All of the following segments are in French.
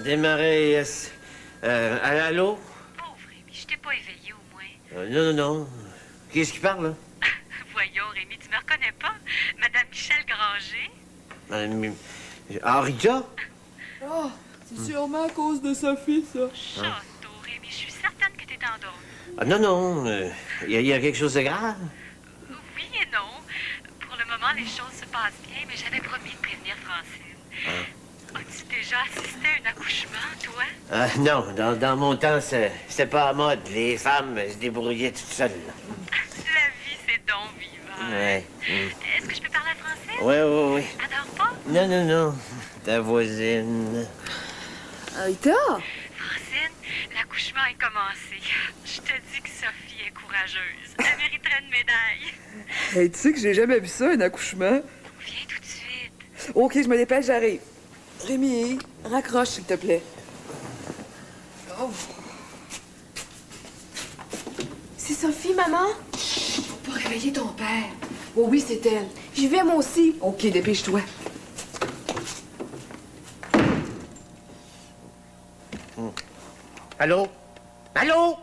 démarré. Allô? Pauvre Rémi, je t'ai pas éveillé au moins. Non, non, non. Qui est-ce qui parle, là? Voyons, Rémi, tu me reconnais pas? Madame Michel Granger? Rita? Oh, c'est sûrement à cause de Sophie, ça. Château, Rémi, je suis certaine que t'es endormi. Non, non. Il y a quelque chose de grave? Oui et non. Pour le moment, les choses se passent bien, mais j'avais promis de prévenir Francine. As-tu déjà assisté à un accouchement, toi? Non, dans mon temps, c'était pas à mode. Les femmes se débrouillaient toutes seules. La vie, c'est donc vivant. Ouais. Est-ce que je peux parler à Francine? Oui. Elle dort pas? Non, non, non. Ta voisine. Rita? Francine, l'accouchement est commencé. Je te dis que Sophie est courageuse. Elle mériterait une médaille. Hey, tu sais que j'ai jamais vu ça, un accouchement. Viens tout de suite. OK, je me dépêche, j'arrive. Rémi, raccroche, s'il te plaît. Oh. C'est Sophie, maman? Faut pas réveiller ton père. Oh oui, c'est elle. J'y vais, moi aussi. OK, dépêche-toi. Allô? Allô?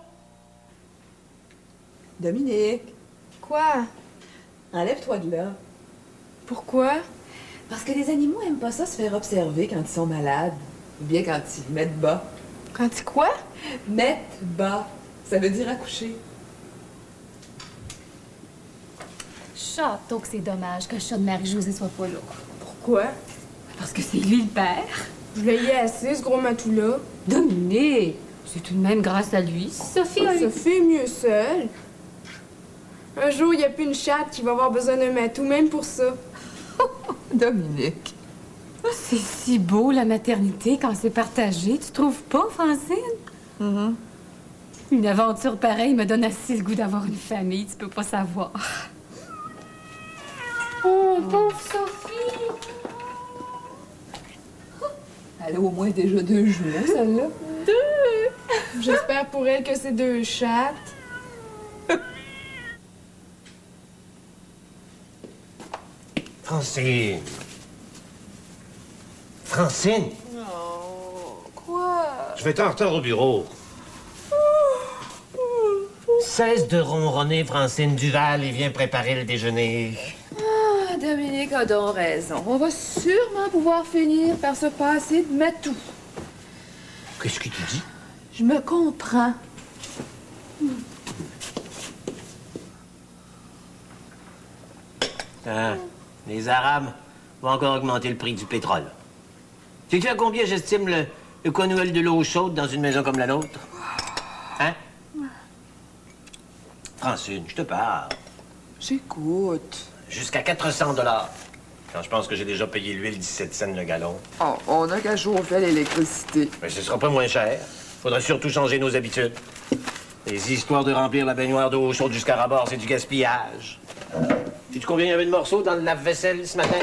Dominique, Quoi? enlève-toi de là. Pourquoi? Parce que les animaux aiment pas ça se faire observer quand ils sont malades. Ou bien quand ils mettent bas. Quand tu quoi? Mettre bas. Ça veut dire accoucher. Château que c'est dommage que le chat de Marie-Josée soit pas là. Pourquoi? Parce que c'est lui le père. Je veillais assez, ce gros matou-là. Dominique! C'est tout de même grâce à lui. Sophie a eu... Sophie est mieux seule. Un jour, il n'y a plus une chatte qui va avoir besoin d'un matou, même pour ça. Dominique. C'est si beau, la maternité, quand c'est partagé. Tu trouves pas, Francine? Une aventure pareille me donne assez le goût d'avoir une famille. Tu peux pas savoir. Oh, pauvre Sophie! Elle a au moins déjà 2 jumeaux, celle-là. J'espère pour elle que c'est 2 chattes. Francine. Francine? Oh, quoi? Je vais être en retard au bureau. Cesse de ronronner, Francine Duval, et viens préparer le déjeuner. Ah, Dominique a donc raison. On va sûrement pouvoir finir par se passer de matou. Qu'est-ce que tu dis? Je me comprends. Les Arabes vont encore augmenter le prix du pétrole. Sais-tu à combien j'estime le coût annuel de l'eau chaude dans une maison comme la nôtre? Hein? Francine, je te parle. J'écoute. Jusqu'à 400 $. Quand je pense que j'ai déjà payé l'huile 17 cents le gallon. Oh, on a qu'à chauffer l'électricité. Mais ce sera pas moins cher. Faudra surtout changer nos habitudes. Les histoires de remplir la baignoire d'eau chaude jusqu'à rabord, c'est du gaspillage. Sais-tu combien il y avait de morceaux dans le lave-vaisselle ce matin?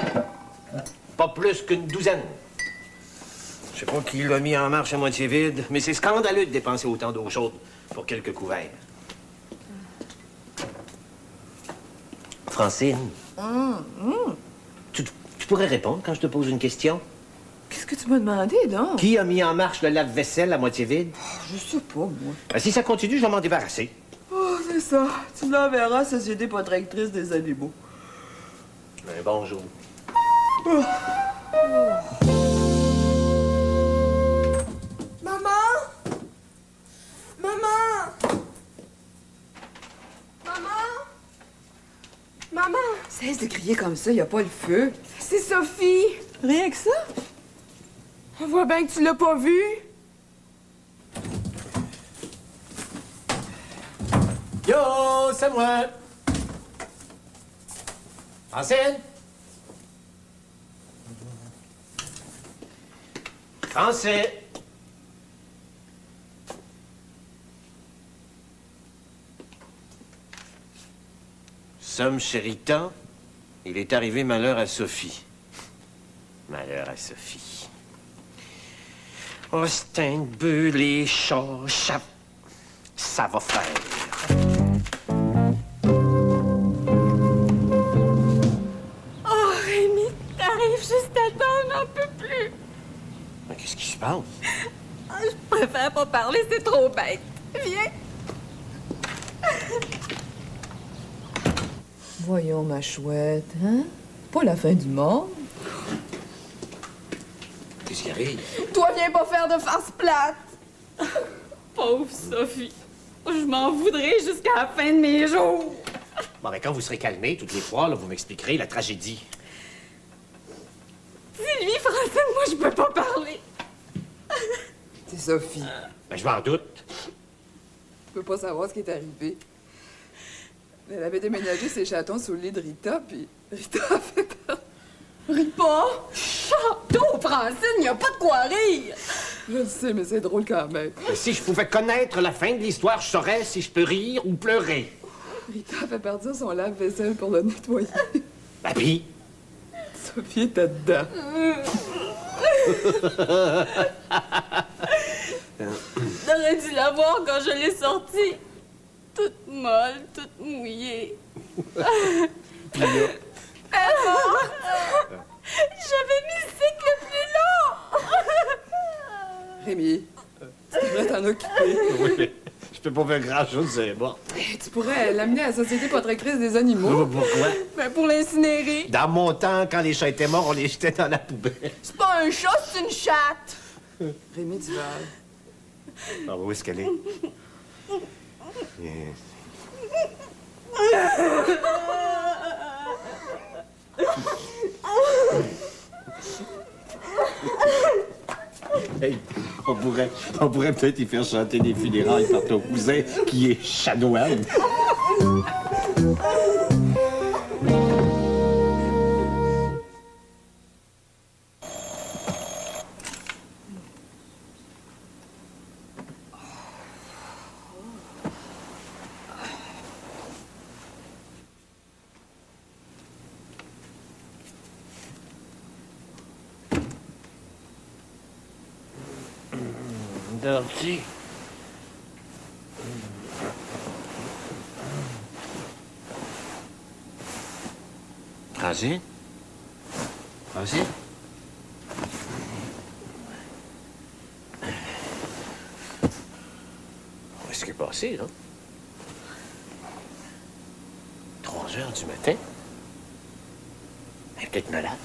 Pas plus qu'une douzaine. Je sais pas qui l'a mis en marche à moitié vide, mais c'est scandaleux de dépenser autant d'eau chaude pour quelques couverts. Francine, tu pourrais répondre quand je te pose une question? Qu'est-ce que tu m'as demandé, donc? Qui a mis en marche le lave-vaisselle à moitié vide? Je sais pas, moi. Si ça continue, je vais m'en débarrasser. Oh, c'est ça. Tu l'enverras, Société protectrice des animaux. Bonjour. Maman! Maman! Maman! Maman! Cesse de crier comme ça, y a pas le feu. C'est Sophie! Rien que ça? On voit bien que tu l'as pas vue. Yo, c'est moi. Francine? Francine? Somme Chéritan, il est arrivé malheur à Sophie. Malheur à Sophie. Austin, Bull et chats, ça va faire. Oh, Rémi, t'arrives juste à temps, on n'en peut plus. Qu'est-ce qui se passe? Je préfère pas parler, c'est trop bête. Viens. Voyons, ma chouette, hein? Pas la fin du monde. Qu'est-ce qui arrive? Toi, viens pas faire de farce plate! Pauvre Sophie. Je m'en voudrais jusqu'à la fin de mes jours. Bon, ben, quand vous serez calmés, toutes les fois, là, vous m'expliquerez la tragédie. Dis-lui, Francine, moi, je peux pas parler. C'est Sophie. Ben, je m'en doute. Je peux pas savoir ce qui est arrivé. Elle avait déménagé ses chatons sous le lit de Rita, puis Rita a fait peur. Rita! Chateau, Francine, y a pas de quoi rire. Je le sais, mais c'est drôle quand même. Ben, si je pouvais connaître la fin de l'histoire, je saurais si je peux rire ou pleurer. Rita a fait partir son lave-vaisselle pour le nettoyer. Ben, pis? Sophie était dedans. T'aurais dû la voir quand je l'ai sortie. Toute molle, toute mouillée. Puis là... J'avais mis le cycle le plus long. Rémi, tu devrais t'en occuper. Oui, mais je peux pas faire grand-chose, c'est bon. Tu pourrais l'amener à la Société protectrice des animaux. Pourquoi? Ben pour l'incinérer. Dans mon temps, quand les chats étaient morts, on les jetait dans la poubelle. C'est pas un chat, c'est une chatte! Rémi Duval. Ah, où est-ce qu'elle est? Hey, on pourrait peut-être y faire chanter des funérailles par ton cousin qui est chanoine. Dirty. Francine? Francine? Qu'est-ce qui est passé, là? 3 heures du matin? Elle est peut-être malade.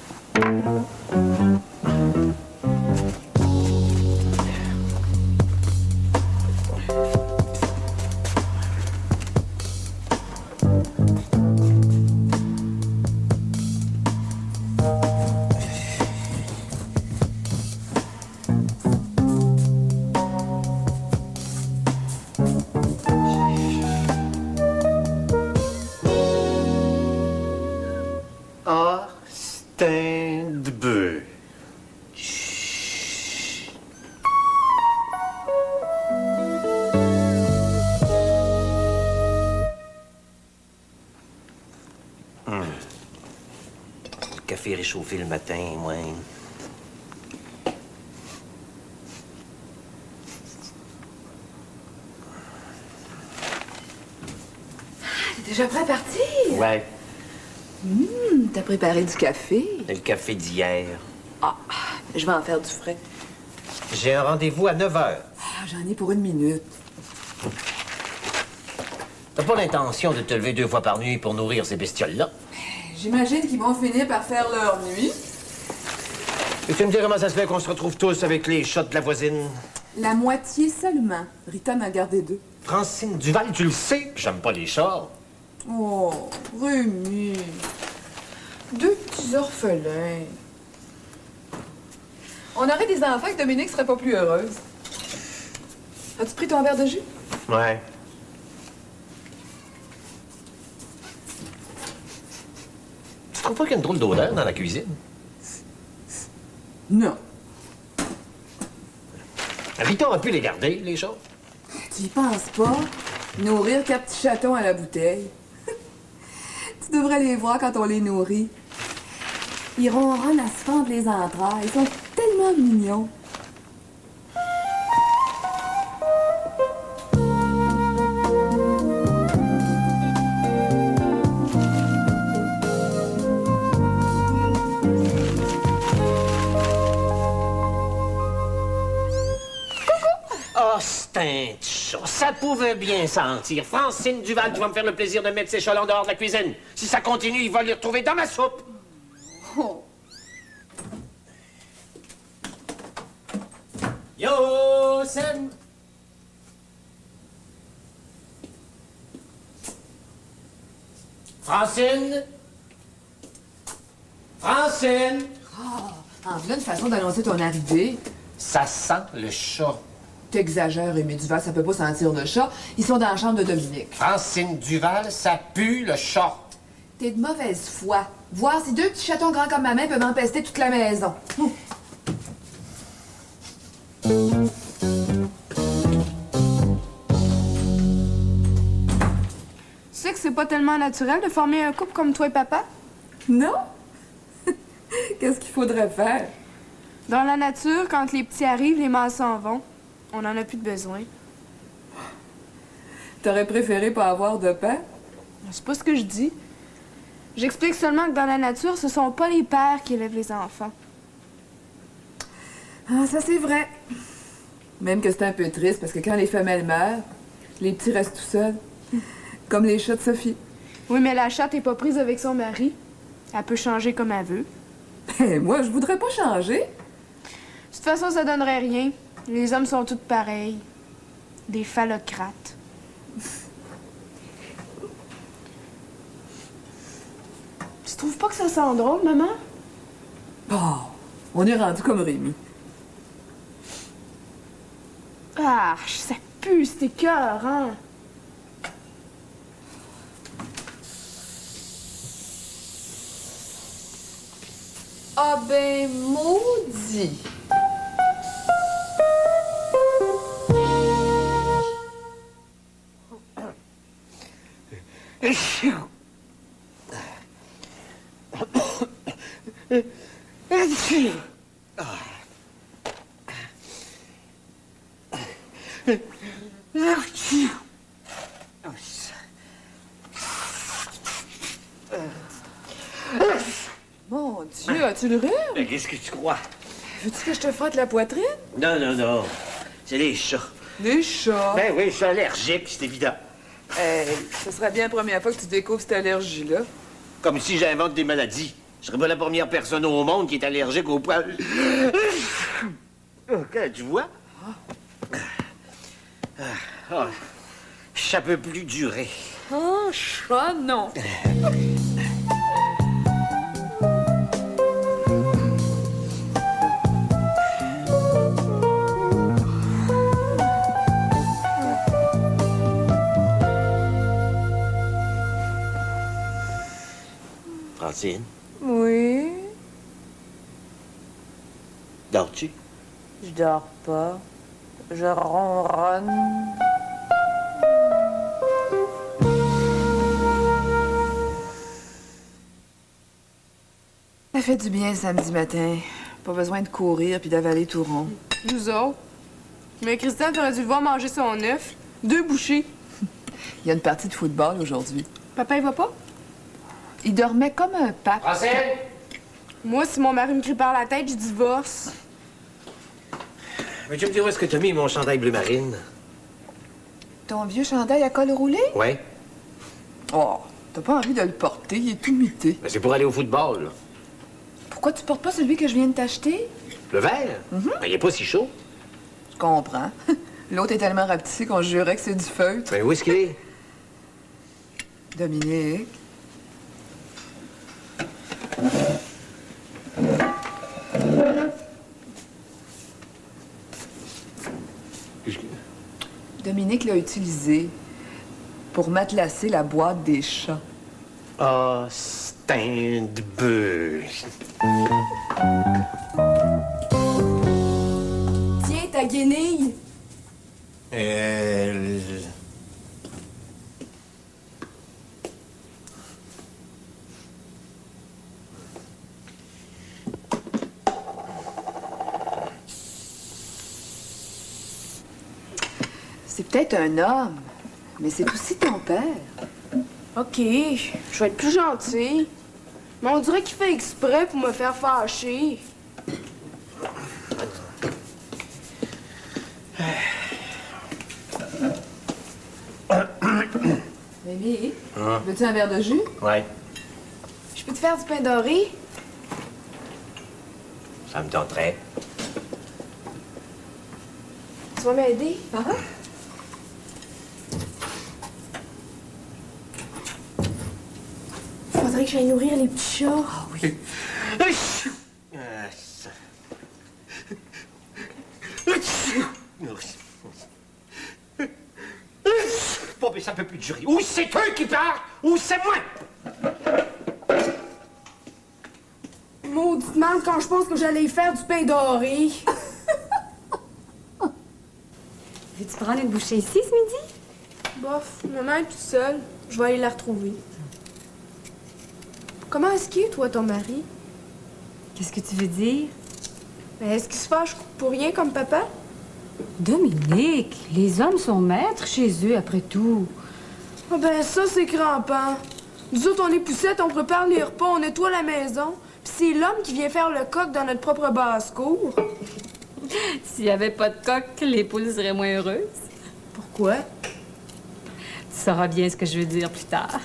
Stand-by. Le café réchauffé le matin, ouais. T'es déjà prêt à partir? Ouais, T'as préparé du café? le café d'hier. Ah, je vais en faire du frais. J'ai un rendez-vous à 9 heures. Ah, j'en ai pour 1 minute. T'as pas l'intention de te lever 2 fois par nuit pour nourrir ces bestioles-là? J'imagine qu'ils vont finir par faire leur nuit. Et tu me dis comment ça se fait qu'on se retrouve tous avec les chats de la voisine? La moitié seulement. Rita en a gardé 2. Francine Duval, tu le sais, j'aime pas les chats. Oh, Rémi. 2 petits orphelins. On aurait des enfants que Dominique serait pas plus heureuse. As-tu pris ton verre de jus? Ouais. Tu trouves pas qu'il y a une drôle d'odeur dans la cuisine? Non. Rita a pu les garder, les chats. Tu y penses pas? Nourrir 4 petits chatons à la bouteille. Tu devrais les voir quand on les nourrit. Ils ronronnent à se fendre les entrailles. Ils sont tellement mignons. Ça pouvait bien sentir. Francine Duval, tu vas me faire le plaisir de mettre ces chols en dehors de la cuisine. Si ça continue, il va les retrouver dans ma soupe. Oh. Yo, Sam! Francine? Francine? En voilà une façon d'annoncer ton arrivée. Ça sent le chat. T'exagères, Aimé Duval, ça peut pas sentir le chat. Ils sont dans la chambre de Dominique. Francine Duval, ça pue le chat. T'es de mauvaise foi. Voir si deux petits chatons grands comme ma main peuvent empester toute la maison. Tu sais que c'est pas tellement naturel de former un couple comme toi et papa? Non? Qu'est-ce qu'il faudrait faire? Dans la nature, quand les petits arrivent, les mâles s'en vont. On en a plus de besoin. T'aurais préféré pas avoir de pain? C'est pas ce que je dis. J'explique seulement que dans la nature, ce sont pas les pères qui élèvent les enfants. Ah, ça c'est vrai. Même que c'est un peu triste parce que quand les femelles meurent, les petits restent tout seuls. Comme les chats de Sophie. Oui, mais la chatte est pas prise avec son mari. Elle peut changer comme elle veut. Et moi, je voudrais pas changer. De toute façon, ça donnerait rien. Les hommes sont tous pareils. Des phallocrates. Tu trouves pas que ça sent drôle, maman? Oh, on est rendu comme Rémi. Ah, ça pue, c'est écœurant. Ah ben, maudit. Mon Dieu, as-tu le rhume? Mais qu'est-ce que tu crois? Veux-tu que je te frotte la poitrine? Non, non, non. C'est les chats. Des chats. Ben oui, je suis allergique, c'est évident. Hey, ce serait bien la première fois que tu découvres cette allergie-là. Comme si j'invente des maladies. Je serais pas la première personne au monde qui est allergique aux poils. OK, tu vois? Ça peut plus durer. Oh, chat, non. Francine, Oui? dors-tu? Je dors pas. Je ronronne. Ça fait du bien samedi matin. Pas besoin de courir puis d'avaler tout rond. Nous autres. Mais Christian, t'aurais dû le voir manger son œuf. 2 bouchées. Il y a une partie de football aujourd'hui. Papa, il va pas? Il dormait comme un pape. Francine! Moi, si mon mari me crie par la tête, je divorce. Mais tu me dis où est-ce que t'as mis mon chandail bleu marine? Ton vieux chandail à col roulé? Ouais. Oh, t'as pas envie de le porter, il est tout mité. Mais c'est pour aller au football, là. Pourquoi tu portes pas celui que je viens de t'acheter? Le vert? Ben, il est pas si chaud. Je comprends. L'autre est tellement rapetissé qu'on jurait que c'est du feutre. Ben, où est-ce qu'il est? Dominique. Dominique l'a utilisé pour matelasser la boîte des chats. Ah, c'est un de bœuf. Tiens, ta guenille. C'est peut-être un homme, mais c'est aussi ton père. OK, je vais être plus gentil. Mais on dirait qu'il fait exprès pour me faire fâcher. Rémi, Hein? veux-tu un verre de jus? Ouais, Je peux te faire du pain doré? ça me tenterait. Tu vas m'aider? Faudrait que j'aille nourrir les petits chats. Bon, mais ça peut plus durer. Ou c'est eux qui partent, ou c'est moi. Maudite merde quand je pense que j'allais y faire du pain doré. Veux-tu prendre une bouchée ici ce midi? Bof, maman est toute seule. Je vais aller la retrouver. Comment est-ce qu'il est, toi, ton mari? Qu'est-ce que tu veux dire? Mais est-ce qu'il se fâche pour rien comme papa? Dominique, les hommes sont maîtres chez eux, après tout. Ah ben ça, c'est crampant. Nous autres, on est poussettes, on prépare les repas, on nettoie la maison. Puis c'est l'homme qui vient faire le coq dans notre propre basse-cour. S'il n'y avait pas de coq, les poules seraient moins heureuses. Pourquoi? Tu sauras bien ce que je veux dire plus tard.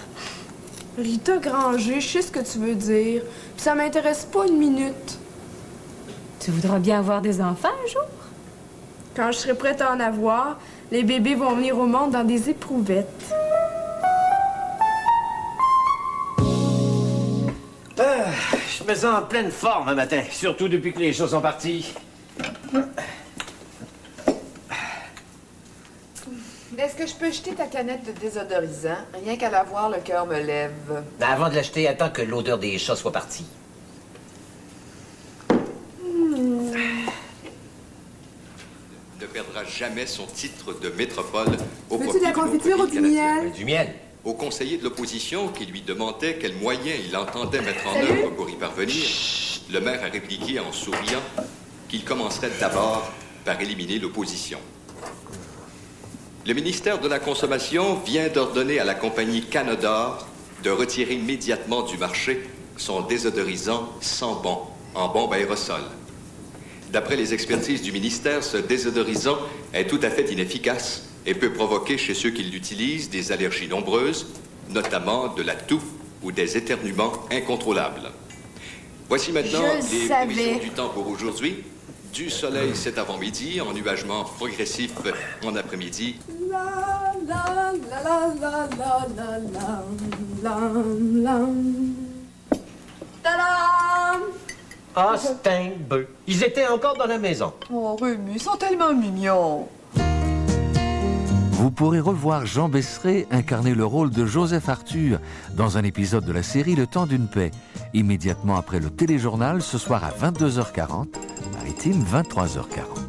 Rita Granger, je sais ce que tu veux dire. Puis ça m'intéresse pas une minute. Tu voudras bien avoir des enfants un jour? Quand je serai prête à en avoir, les bébés vont venir au monde dans des éprouvettes. Je me sens en pleine forme un matin, surtout depuis que les choses sont partis. Est-ce que je peux jeter ta canette de désodorisant? Rien qu'à la voir, le cœur me lève. Ben, avant de l'acheter, attends que l'odeur des chats soit partie. Ne perdra jamais son titre de métropole au Veux-tu profit de la d'une autre confiture ou ville du canadienne. miel? Du miel. Au conseiller de l'opposition qui lui demandait quels moyens il entendait mettre en œuvre pour y parvenir, le maire a répliqué en souriant qu'il commencerait d'abord par éliminer l'opposition. Le ministère de la Consommation vient d'ordonner à la compagnie Canador de retirer immédiatement du marché son désodorisant sans bon en bombe aérosol. D'après les expertises du ministère, ce désodorisant est tout à fait inefficace et peut provoquer chez ceux qui l'utilisent des allergies nombreuses, notamment de la toux ou des éternuements incontrôlables. Voici maintenant Je les savais. prévisions du temps pour aujourd'hui. Du soleil cet avant-midi, en nuagement progressif en après-midi. La la la la la la la la la. Tadam! Ah, c'est un bœuf. Ils étaient encore dans la maison. Oh, Rémi, ils sont tellement mignons. Vous pourrez revoir Jean Besseret incarner le rôle de Joseph Arthur dans un épisode de la série Le Temps d'une paix, immédiatement après le téléjournal ce soir à 22h40, maritime 23h40.